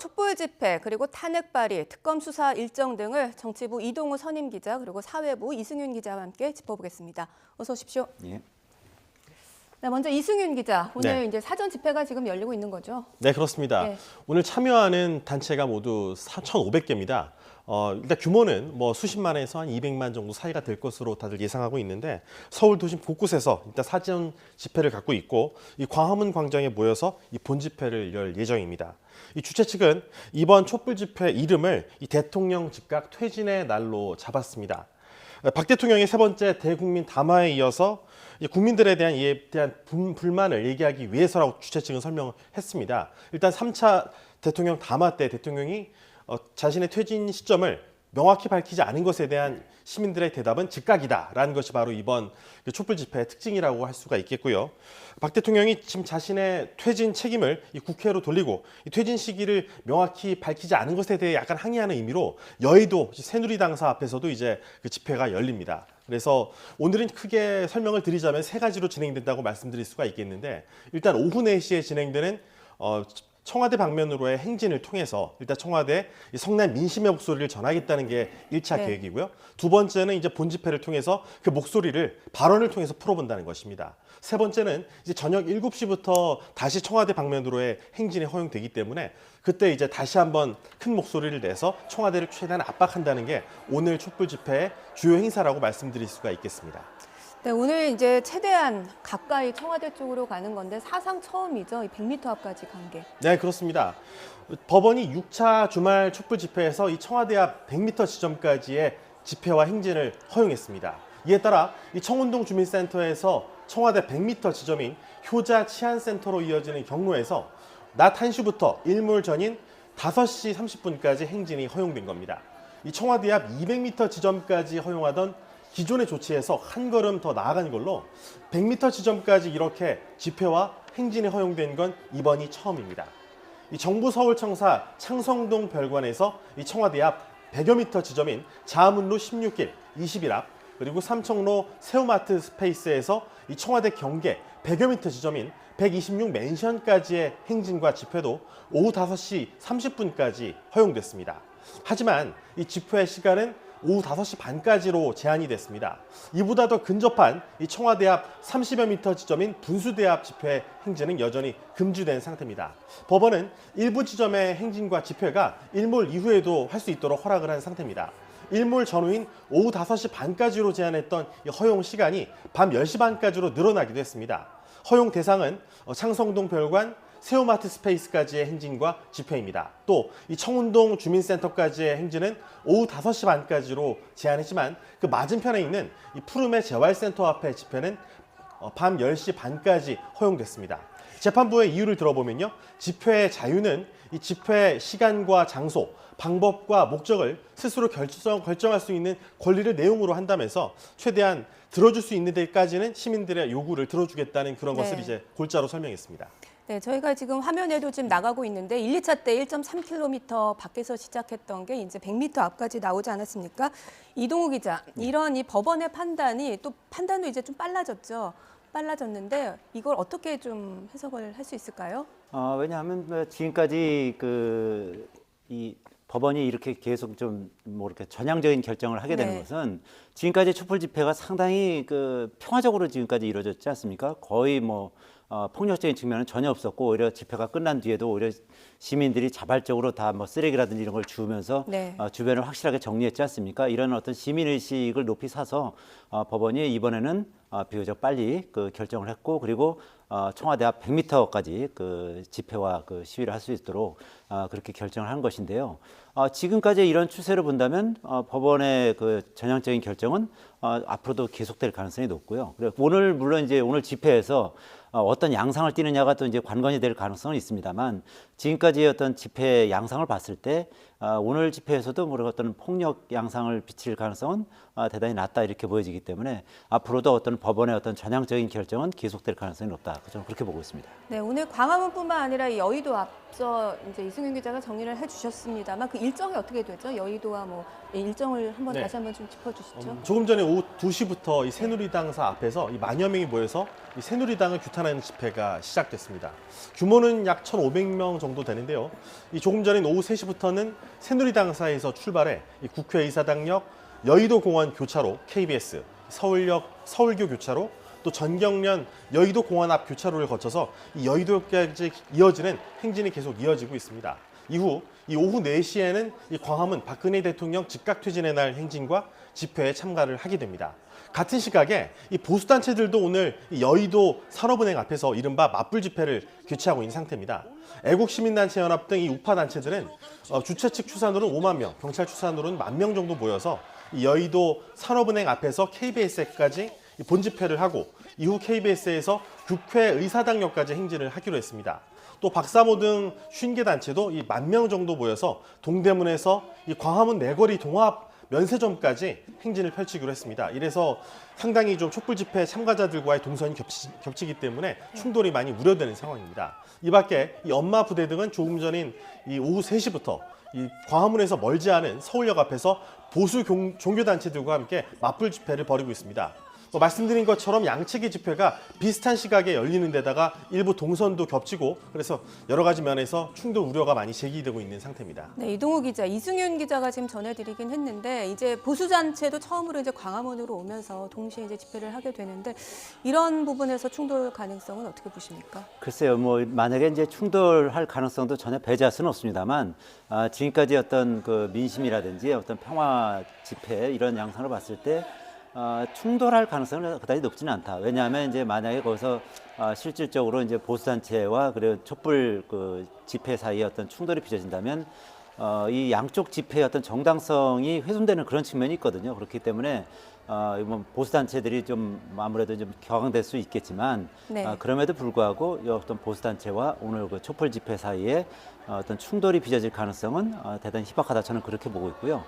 촛불 집회 그리고 탄핵 발의, 특검 수사 일정 등을 정치부 이동우 선임 기자 그리고 사회부 이승윤 기자와 함께 짚어보겠습니다. 어서 오십시오. 예. 네, 먼저 이승윤 기자, 오늘 네. 이제 사전 집회가 지금 열리고 있는 거죠? 네, 그렇습니다. 네. 오늘 참여하는 단체가 모두 1,500개입니다. 일단 규모는 뭐 수십만에서 한 200만 정도 사이가 될 것으로 다들 예상하고 있는데 서울 도심 곳곳에서 일단 사전 집회를 갖고 있고 이 광화문 광장에 모여서 이 본 집회를 열 예정입니다. 이 주최 측은 이번 촛불 집회 이름을 이 대통령 즉각 퇴진의 날로 잡았습니다. 박 대통령의 세 번째 대국민 담화에 이어서 국민들에 대한 이에 대한 불만을 얘기하기 위해서라고 주최 측은 설명을 했습니다. 일단 3차 대통령 담화 때 대통령이 자신의 퇴진 시점을 명확히 밝히지 않은 것에 대한 시민들의 대답은 즉각이다라는 것이 바로 이번 촛불 집회의 특징이라고 할 수가 있겠고요. 박 대통령이 지금 자신의 퇴진 책임을 이 국회로 돌리고 이 퇴진 시기를 명확히 밝히지 않은 것에 대해 약간 항의하는 의미로 여의도 새누리당사 앞에서도 이제 그 집회가 열립니다. 그래서 오늘은 크게 설명을 드리자면 세 가지로 진행된다고 말씀드릴 수가 있겠는데 일단 오후 4시에 진행되는 청와대 방면으로의 행진을 통해서 일단 청와대 성난 민심의 목소리를 전하겠다는 게 1차 네. 계획이고요. 두 번째는 이제 본 집회를 통해서 그 목소리를 발언을 통해서 풀어본다는 것입니다. 세 번째는 이제 저녁 7시부터 다시 청와대 방면으로의 행진이 허용되기 때문에 그때 이제 다시 한번 큰 목소리를 내서 청와대를 최대한 압박한다는 게 오늘 촛불 집회의 주요 행사라고 말씀드릴 수가 있겠습니다. 네, 오늘 이제 최대한 가까이 청와대 쪽으로 가는 건데 사상 처음이죠. 이 100m 앞까지 간 게. 네, 그렇습니다. 법원이 6차 주말 촛불 집회에서 이 청와대 앞 100m 지점까지의 집회와 행진을 허용했습니다. 이에 따라 이 청운동 주민센터에서 청와대 100m 지점인 효자 치안센터로 이어지는 경로에서 낮 1시부터 일몰 전인 5시 30분까지 행진이 허용된 겁니다. 이 청와대 앞 200m 지점까지 허용하던 기존의 조치에서 한 걸음 더 나아간 걸로 100m 지점까지 이렇게 집회와 행진이 허용된 건 이번이 처음입니다. 이 정부 서울청사 창성동 별관에서 이 청와대 앞 100여 미터 지점인 자문로 16길 20일 앞 그리고 삼청로 새우마트 스페이스에서 이 청와대 경계 100여 미터 지점인 126 맨션까지의 행진과 집회도 오후 5시 30분까지 허용됐습니다. 하지만 이 집회 시간은 오후 5시 반까지로 제한이 됐습니다. 이보다 더 근접한 이 청와대 앞 30여 미터 지점인 분수대 앞 집회 행진은 여전히 금지된 상태입니다. 법원은 일부 지점의 행진과 집회가 일몰 이후에도 할 수 있도록 허락을 한 상태입니다. 일몰 전후인 오후 5시 반까지로 제한했던 이 허용 시간이 밤 10시 반까지로 늘어나기도 했습니다. 허용 대상은 창성동 별관, 새우마트 스페이스까지의 행진과 집회입니다. 또 이 청운동 주민센터까지의 행진은 오후 5시 반까지로 제한했지만 그 맞은편에 있는 이 푸르메 재활센터 앞의 집회는 밤 10시 반까지 허용됐습니다. 재판부의 이유를 들어보면요. 집회의 자유는 이 집회 시간과 장소, 방법과 목적을 스스로 결정할 수 있는 권리를 내용으로 한다면서 최대한 들어줄 수 있는 데까지는 시민들의 요구를 들어주겠다는 그런 것을 이제 골자로 설명했습니다. 네, 저희가 지금 화면에도 지금 나가고 있는데 1, 2차 때 1.3km 밖에서 시작했던 게 이제 100m 앞까지 나오지 않았습니까? 이동우 기자, 이런 이 법원의 판단도 이제 좀 빨라졌는데 이걸 어떻게 좀 해석을 할 수 있을까요? 왜냐하면 지금까지 이 법원이 이렇게 계속 좀 뭐 이렇게 전향적인 결정을 하게 되는 네. 것은 지금까지 촛불 집회가 상당히 평화적으로 지금까지 이루어졌지 않습니까? 거의 폭력적인 측면은 전혀 없었고 오히려 집회가 끝난 뒤에도 오히려 시민들이 자발적으로 다 쓰레기라든지 이런 걸 주우면서 네. 주변을 확실하게 정리했지 않습니까? 이런 어떤 시민의식을 높이 사서 법원이 이번에는 비교적 빨리 결정을 했고 그리고 청와대 앞 100m까지 집회와 시위를 할 수 있도록 그렇게 결정을 한 것인데요. 지금까지 이런 추세를 본다면 법원의 전향적인 결정은 앞으로도 계속될 가능성이 높고요. 그리고 물론 이제 오늘 집회에서 어떤 양상을 띠느냐가 또 이제 관건이 될 가능성은 있습니다만 지금까지의 어떤 집회 양상을 봤을 때 오늘 집회에서도 어떤 폭력 양상을 비칠 가능성은 대단히 낮다 이렇게 보여지기 때문에 앞으로도 어떤 법원의 어떤 전향적인 결정은 계속될 가능성이 높다. 저는 그렇게 보고 있습니다. 네, 오늘 광화문뿐만 아니라 이 여의도 앞서 이제 이승윤 기자가 정리를 해주셨습니다만 그 일정이 어떻게 되죠? 여의도와 뭐 일정을 한번 네. 다시 한번 좀 짚어주시죠. 조금 전에 오후 2시부터 이 새누리당사 앞에서 이 만여 명이 모여서 이 새누리당을 규탄하는 집회가 시작됐습니다. 규모는 약 1,500명 정도 되는데요. 이 조금 전인 오후 3시부터는 새누리당사에서 출발해 이 국회의사당역 여의도 공원 교차로 KBS, 서울역 서울교 교차로 또 전경련 여의도 공원 앞 교차로를 거쳐서 이 여의도까지 이어지는 행진이 계속 이어지고 있습니다. 이후 이 오후 4시에는 이 광화문 박근혜 대통령 즉각 퇴진의 날 행진과 집회에 참가를 하게 됩니다. 같은 시각에 이 보수단체들도 오늘 이 여의도 산업은행 앞에서 이른바 맞불 집회를 개최하고 있는 상태입니다. 애국시민단체연합 등 이 우파단체들은 주최 측 추산으로는 5만 명, 경찰 추산으로는 10,000명 정도 모여서 이 여의도 산업은행 앞에서 KBS까지 본집회를 하고 이후 KBS에서 국회의사당역까지 행진을 하기로 했습니다. 또 박사모 등 50개 단체도 이 10,000명 정도 모여서 동대문에서 이 광화문 내거리 동합 면세점까지 행진을 펼치기로 했습니다. 이래서 상당히 좀 촛불 집회 참가자들과의 동선이 겹치기 때문에 충돌이 많이 우려되는 상황입니다. 이 밖에 이 엄마 부대 등은 조금 전인 이 오후 3시부터 이 광화문에서 멀지 않은 서울역 앞에서 보수 종교단체들과 함께 맞불 집회를 벌이고 있습니다. 말씀드린 것처럼 양측의 집회가 비슷한 시각에 열리는 데다가 일부 동선도 겹치고 그래서 여러 가지 면에서 충돌 우려가 많이 제기되고 있는 상태입니다. 네, 이동우 기자, 이승윤 기자가 지금 전해드리긴 했는데 이제 보수단체도 처음으로 이제 광화문으로 오면서 동시에 이제 집회를 하게 되는데 이런 부분에서 충돌 가능성은 어떻게 보십니까? 글쎄요, 뭐 만약에 이제 충돌할 가능성도 전혀 배제할 수는 없습니다만 지금까지 어떤 그 민심이라든지 어떤 평화 집회 이런 양상을 봤을 때 충돌할 가능성은 그다지 높지는 않다. 왜냐하면 이제 만약에 거기서 실질적으로 이제 보수단체와 그리고 촛불 그 집회 사이에 어떤 충돌이 빚어진다면 이 양쪽 집회의 어떤 정당성이 훼손되는 그런 측면이 있거든요. 그렇기 때문에 보수단체들이 좀 아무래도 좀 격앙될 수 있겠지만 네. 그럼에도 불구하고 이 어떤 보수단체와 오늘 그 촛불 집회 사이에 어떤 충돌이 빚어질 가능성은 대단히 희박하다 저는 그렇게 보고 있고요.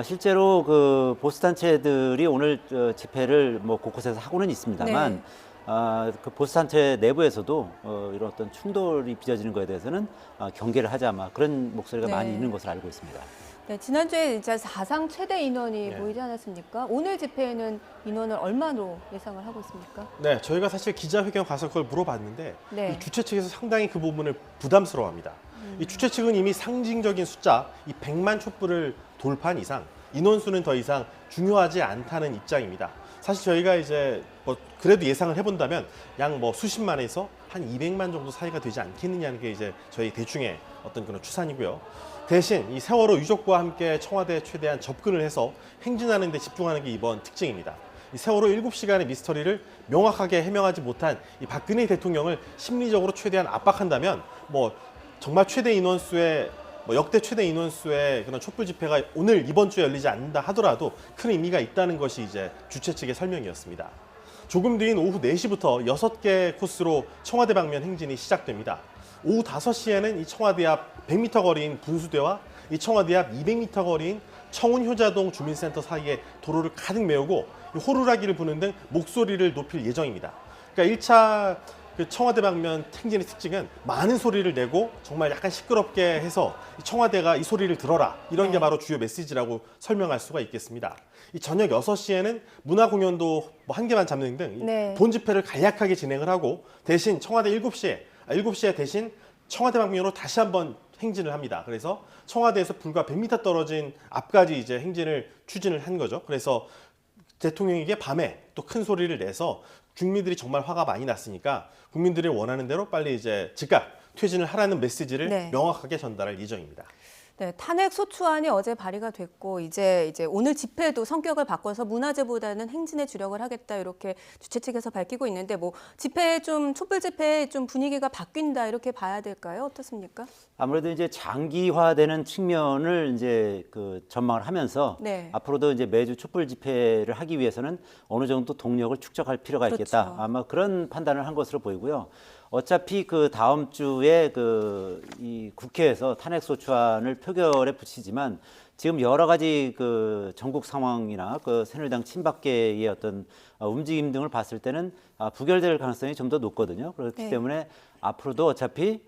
실제로 그 보수단체들이 오늘 집회를 뭐 곳곳에서 하고는 있습니다만 네. 그 보수단체 내부에서도 이런 어떤 충돌이 빚어지는 것에 대해서는 경계를 하자 아마 그런 목소리가 네. 많이 있는 것으로 알고 있습니다. 네, 지난주에 진짜 사상 최대 인원이 네. 모이지 않았습니까? 오늘 집회에는 인원을 얼마로 예상을 하고 있습니까? 네, 저희가 사실 기자회견 가서 그걸 물어봤는데 네. 이 주최 측에서 상당히 그 부분을 부담스러워합니다. 이 주최 측은 이미 상징적인 숫자, 이 100만 촛불을 돌파한 이상 인원수는 더 이상 중요하지 않다는 입장입니다. 사실 저희가 이제 뭐 그래도 예상을 해본다면 양 뭐 수십만에서 한 200만 정도 사이가 되지 않겠느냐는 게 이제 저희 대충의 어떤 그런 추산이고요. 대신 이 세월호 유족과 함께 청와대에 최대한 접근을 해서 행진하는 데 집중하는 게 이번 특징입니다. 이 세월호 7시간의 미스터리를 명확하게 해명하지 못한 이 박근혜 대통령을 심리적으로 최대한 압박한다면 뭐 정말 최대 인원수의 역대 최대 인원수의 그런 촛불 집회가 오늘 이번 주에 열리지 않는다 하더라도 큰 의미가 있다는 것이 이제 주최 측의 설명이었습니다. 조금 뒤인 오후 4시부터 6개 코스로 청와대 방면 행진이 시작됩니다. 오후 5시에는 이 청와대 앞 100m 거리인 분수대와 이 청와대 앞 200m 거리인 청운효자동 주민센터 사이에 도로를 가득 메우고 호루라기를 부는 등 목소리를 높일 예정입니다. 그러니까 1차 청와대 방면 행진의 특징은 많은 소리를 내고 정말 약간 시끄럽게 해서 청와대가 이 소리를 들어라 이런 게 바로 주요 메시지라고 설명할 수가 있겠습니다. 이 저녁 6시에는 문화 공연도 뭐 한 개만 잡는 등 네. 본 집회를 간략하게 진행을 하고 대신 청와대 7시에 대신 청와대 방면으로 다시 한번 행진을 합니다. 그래서 청와대에서 불과 100m 떨어진 앞까지 이제 행진을 추진을 한 거죠. 그래서 대통령에게 밤에 또 큰 소리를 내서 국민들이 정말 화가 많이 났으니까 국민들이 원하는 대로 빨리 이제 즉각 퇴진을 하라는 메시지를 네. 명확하게 전달할 예정입니다. 네, 탄핵 소추안이 어제 발의가 됐고 이제 오늘 집회도 성격을 바꿔서 문화제보다는 행진에 주력을 하겠다 이렇게 주최 측에서 밝히고 있는데 뭐 집회 좀 촛불 집회 좀 분위기가 바뀐다 이렇게 봐야 될까요? 어떻습니까? 아무래도 이제 장기화되는 측면을 이제 그 전망을 하면서 네. 앞으로도 이제 매주 촛불 집회를 하기 위해서는 어느 정도 동력을 축적할 필요가 있겠다. 그렇죠. 아마 그런 판단을 한 것으로 보이고요. 어차피 그 다음 주에 이 국회에서 탄핵소추안을 표결에 붙이지만 지금 여러 가지 그 전국 상황이나 그 새누리당 친박계의 어떤 움직임 등을 봤을 때는 부결될 가능성이 좀 더 높거든요. 그렇기 네. 때문에 앞으로도 어차피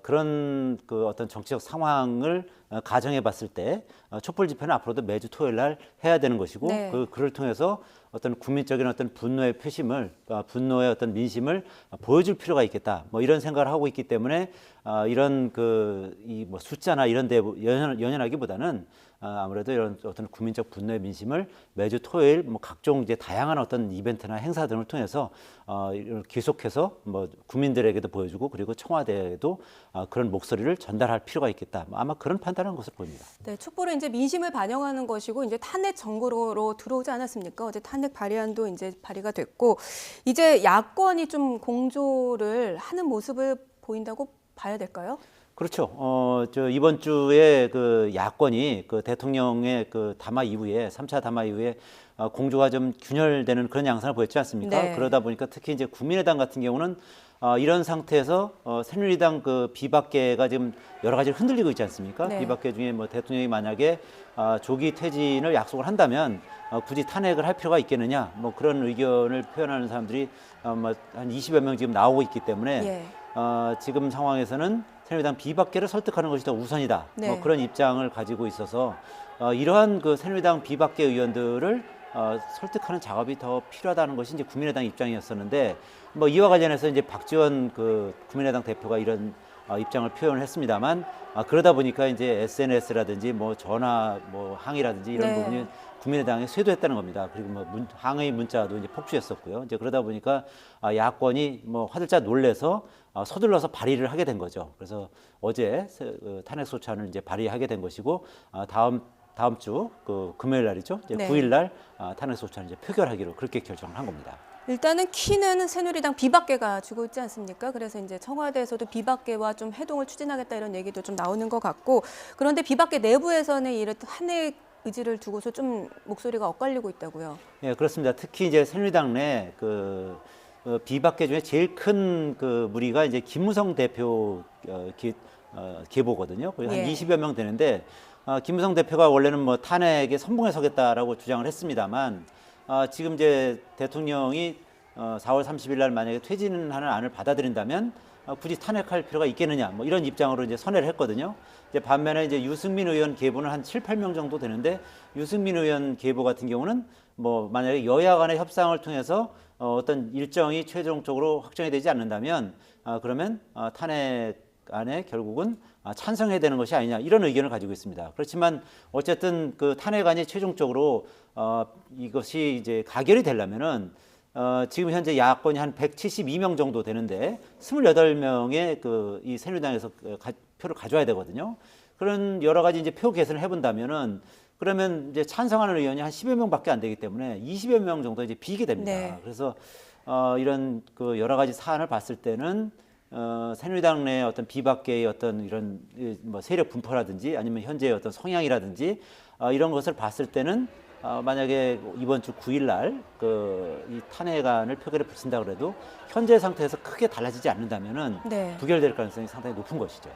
그런 그 어떤 정치적 상황을 가정해 봤을 때 촛불 집회는 앞으로도 매주 토요일 날 해야 되는 것이고 네. 그를 통해서 어떤 국민적인 어떤 분노의 표심을 분노의 어떤 민심을 보여줄 필요가 있겠다. 뭐 이런 생각을 하고 있기 때문에 이런 그 이 뭐 숫자나 이런 데 연연하기보다는 아무래도 이런 어떤 국민적 분노의 민심을 매주 토요일 뭐 각종 이제 다양한 어떤 이벤트나 행사 등을 통해서 계속해서 뭐 국민들에게도 보여주고 그리고 청와대에도 그런 목소리를 전달할 필요가 있겠다. 아마 그런 판단한 것으로 보입니다. 네, 촛불은 이제 민심을 반영하는 것이고 이제 탄핵 정국으로 들어오지 않았습니까? 어제 탄핵 발의안도 이제 발의가 됐고 이제 야권이 좀 공조를 하는 모습을 보인다고 봐야 될까요? 그렇죠. 저 이번 주에 그 야권이 그 대통령의 그 담화 이후에 3차 담화 이후에 공조가 좀 균열되는 그런 양상을 보였지 않습니까? 네. 그러다 보니까 특히 이제 국민의당 같은 경우는 이런 상태에서 새누리당 그 비박계가 지금 여러 가지 흔들리고 있지 않습니까? 네. 비박계 중에 뭐 대통령이 만약에 조기 퇴진을 약속을 한다면 굳이 탄핵을 할 필요가 있겠느냐? 뭐 그런 의견을 표현하는 사람들이 뭐한 20여 명 지금 나오고 있기 때문에 예. 지금 상황에서는 새누리당 비박계를 설득하는 것이 더 우선이다. 네. 뭐 그런 입장을 가지고 있어서 이러한 그 새누리당 비박계 의원들을 설득하는 작업이 더 필요하다는 것이 이제 국민의당 입장이었었는데 뭐 이와 관련해서 이제 박지원 그 국민의당 대표가 이런 입장을 표현을 했습니다만 그러다 보니까 이제 SNS라든지 뭐 전화 뭐 항의라든지 이런 네. 부분이 국민의당에 쇄도했다는 겁니다. 그리고 뭐 항의 문자도 이제 폭주했었고요. 이제 그러다 보니까 야권이 뭐 화들짝 놀래서 서둘러서 발의를 하게 된 거죠. 그래서 어제 탄핵 소추안을 이제 발의하게 된 것이고 다음 주 그 금요일 날이죠. 이제 네. 9일 날 탄핵 소추안을 이제 표결하기로 그렇게 결정을 한 겁니다. 일단은 키는 새누리당 비박계가 주고 있지 않습니까? 그래서 이제 청와대에서도 비박계와 좀 해동을 추진하겠다 이런 얘기도 좀 나오는 것 같고 그런데 비박계 내부에서는 이런 탄핵 의지를 두고서 좀 목소리가 엇갈리고 있다고요. 예, 그렇습니다. 특히 이제 새누리당 내 그 비박계 중에 제일 큰 그 무리가 이제 김무성 대표 계보거든요. 거의 한 예. 20여 명 되는데 김무성 대표가 원래는 뭐 탄핵에 선봉에 서겠다라고 주장을 했습니다만 지금 이제 대통령이 4월 30일 날 만약에 퇴진하는 안을 받아들인다면 굳이 탄핵할 필요가 있겠느냐 뭐 이런 입장으로 이제 선회를 했거든요. 이제 반면에 이제 유승민 의원 계보는 한 7, 8명 정도 되는데 유승민 의원 계보 같은 경우는 뭐 만약에 여야 간의 협상을 통해서 어떤 일정이 최종적으로 확정이 되지 않는다면 그러면 탄핵 안에 결국은 찬성해야 되는 것이 아니냐 이런 의견을 가지고 있습니다. 그렇지만 어쨌든 그 탄핵안이 최종적으로 이것이 이제 가결이 되려면은 지금 현재 야권이 한 172명 정도 되는데 28명의 그 이 새누리당에서 표를 가져와야 되거든요. 그런 여러 가지 이제 표 계산을 해본다면은 그러면 이제 찬성하는 의원이 한 10여 명밖에 안 되기 때문에 20여 명 정도 이제 비게 됩니다. 네. 그래서 이런 그 여러 가지 사안을 봤을 때는 새누리당 내 어떤 비박계의 어떤 이런 뭐 세력 분포라든지 아니면 현재의 어떤 성향이라든지 이런 것을 봤을 때는 만약에 이번 주 9일 날 그 이 탄핵안을 표결에 붙인다 그래도 현재 상태에서 크게 달라지지 않는다면은 네. 부결될 가능성이 상당히 높은 것이죠.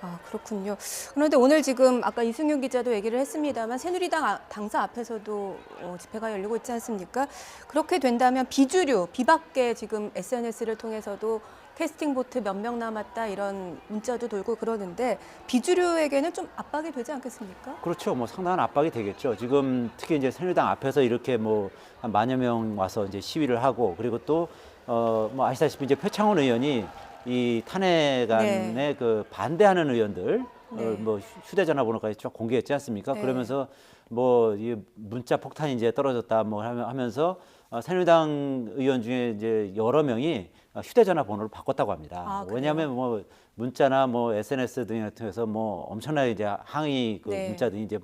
아, 그렇군요. 그런데 오늘 지금 아까 이승윤 기자도 얘기를 했습니다만 새누리당 당사 앞에서도 집회가 열리고 있지 않습니까? 그렇게 된다면 비주류, 비박계 지금 SNS를 통해서도 캐스팅 보트 몇 명 남았다 이런 문자도 돌고 그러는데 비주류에게는 좀 압박이 되지 않겠습니까? 그렇죠. 뭐 상당한 압박이 되겠죠. 지금 특히 이제 새누리당 앞에서 이렇게 뭐 한 만여 명 와서 이제 시위를 하고 그리고 또 뭐 아시다시피 이제 표창원 의원이 이 탄핵안에 네. 그 반대하는 의원들 네. 뭐 휴대전화 번호까지 쭉 공개했지 않습니까? 네. 그러면서 뭐 이 문자 폭탄이 이제 떨어졌다 뭐 하면서 새누리당 의원 중에 이제 여러 명이 휴대전화 번호를 바꿨다고 합니다. 아, 그래요? 왜냐하면 뭐 문자나 뭐 SNS 등을 통해서 뭐 엄청나게 이제 항의 그 네. 문자 등이 이제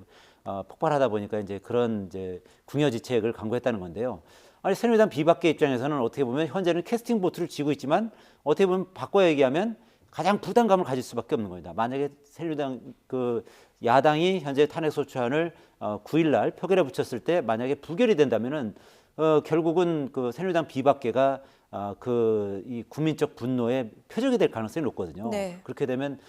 폭발하다 보니까 이제 그런 이제 궁여지책을 강구했다는 건데요. 아니 새누리당 비박계 입장에서는 어떻게 보면 현재는 캐스팅 보트를 쥐고 있지만 어떻게 보면 바꿔 얘기하면 가장 부담감을 가질 수밖에 없는 겁니다. 만약에 새누리당 그 야당이 현재 탄핵 소추안을 9일 날 표결에 붙였을 때 만약에 부결이 된다면은 결국은 그 새누리당 비박계가 그 이 국민적 분노의 표적이 될 가능성이 높거든요. 네. 그렇게 되면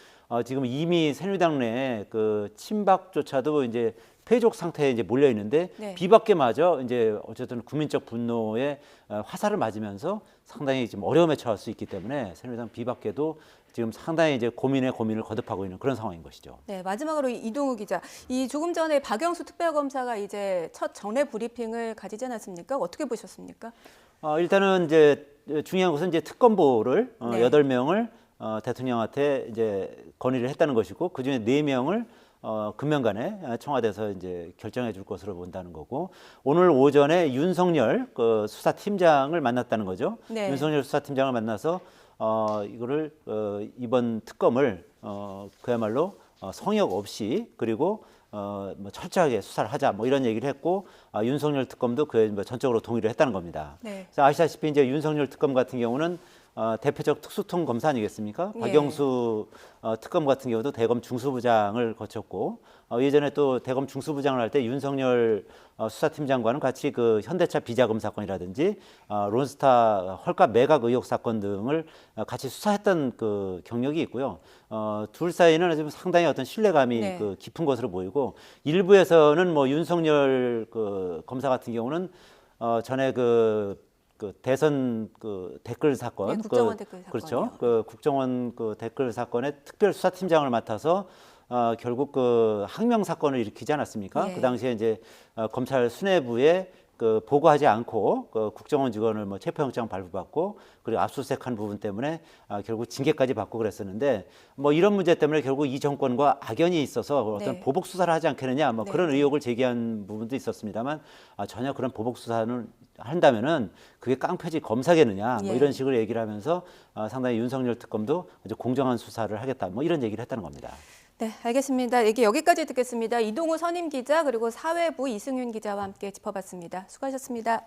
지금 이미 새누리당 내 그 친박조차도 이제 패족 상태에 이제 몰려 있는데 네. 비박계마저 이제 어쨌든 국민적 분노에 화살을 맞으면서 상당히 지금 어려움에 처할 수 있기 때문에 새누리당 비박계도 지금 상당히 이제 고민을 거듭하고 있는 그런 상황인 것이죠. 네, 마지막으로 이동우 기자, 이 조금 전에 박영수 특별검사가 이제 첫 정례 브리핑을 가지지 않았습니까? 어떻게 보셨습니까? 일단은 이제 중요한 것은 이제 특검보를 네. 8명을 대통령한테 이제 건의를 했다는 것이고 그중에 4명을 금년간에 청와대에서 이제 결정해 줄 것으로 본다는 거고 오늘 오전에 윤석열 그 수사팀장을 만났다는 거죠. 네. 윤석열 수사팀장을 만나서 이거를 이번 특검을 그야말로 성역 없이 그리고 뭐 철저하게 수사를 하자 뭐 이런 얘기를 했고 윤석열 특검도 그에 뭐 전적으로 동의를 했다는 겁니다. 네. 그래서 아시다시피 이제 윤석열 특검 같은 경우는 대표적 특수통 검사 아니겠습니까? 예. 박영수 특검 같은 경우도 대검 중수부장을 거쳤고 예전에 또 대검 중수부장을 할 때 윤석열 수사팀장과는 같이 그 현대차 비자금 사건이라든지 론스타 헐값 매각 의혹 사건 등을 같이 수사했던 그 경력이 있고요. 둘 사이는 좀 상당히 어떤 신뢰감이 네. 그 깊은 것으로 보이고 일부에서는 뭐 윤석열 그 검사 같은 경우는 전에 그 대선 그 댓글 사건, 네, 국정원 댓글 사건이요. 그렇죠. 그 국정원 그 댓글 사건의 특별 수사팀장을 맡아서 결국 그 항명 사건을 일으키지 않았습니까? 예. 그 당시에 이제 검찰 수뇌부에 그 보고하지 않고 그 국정원 직원을 뭐 체포영장 발부받고 그리고 압수수색한 부분 때문에 결국 징계까지 받고 그랬었는데 뭐 이런 문제 때문에 결국 이 정권과 악연이 있어서 어떤 네. 보복 수사를 하지 않겠느냐 뭐 네. 그런 의혹을 제기한 부분도 있었습니다만 전혀 그런 보복 수사는 한다면은 그게 깡패지 검사겠느냐 뭐 예. 이런 식으로 얘기를 하면서 상당히 윤석열 특검도 이제 공정한 수사를 하겠다 뭐 이런 얘기를 했다는 겁니다. 네, 알겠습니다. 얘기 여기까지 듣겠습니다. 이동우 선임 기자 그리고 사회부 이승윤 기자와 함께 짚어봤습니다. 수고하셨습니다.